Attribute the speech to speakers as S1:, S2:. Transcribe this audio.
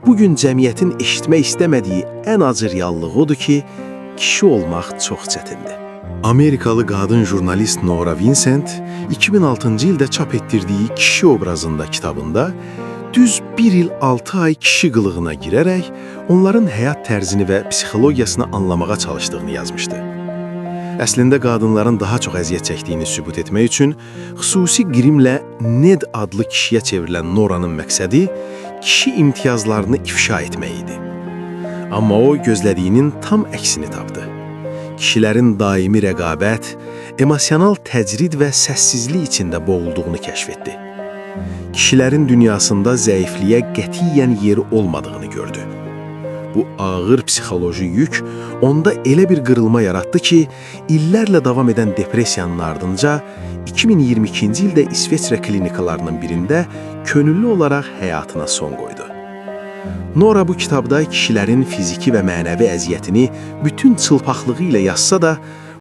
S1: bugün cəmiyyətin eşitmək istəmədiyi ən acı reallığı odur ki, kişi olmaq çox çətindir. Amerikalı qadın jurnalist Nora Vincent 2006-cı ildə çap etdirdiyi Kişi obrazında kitabında düz 1 il 6 ay kişi qılığına girərək onların həyat tərzini və psixologiyasını anlamağa çalışdığını yazmışdı. Əslində qadınların daha çox əziyyət çəkdiyini sübut etmək üçün xüsusi qrimlə Ned adlı kişiyə çevrilən Nora'nın məqsədi kişi imtiyazlarını ifşa etmək idi. Amma o gözlədiyinin tam əksini tapdı. Kişilərin daimi rəqabət, emosional təcrid və səssizlik içində boğulduğunu kəşf etdi. Kişilərin dünyasında zəifliyə qətiyyən yeri olmadığını gördü. Bu ağır psixoloji yük onda elə bir qırılma yaratdı ki, illərlə davam edən depressiyanın ardınca 2022-ci ildə İsveçrə klinikalarının birində könüllü olaraq həyatına son qoydu. Nora bu kitabda kişilərin fiziki və mənəvi əziyyətini bütün çılpaqlığı ilə yazsa da,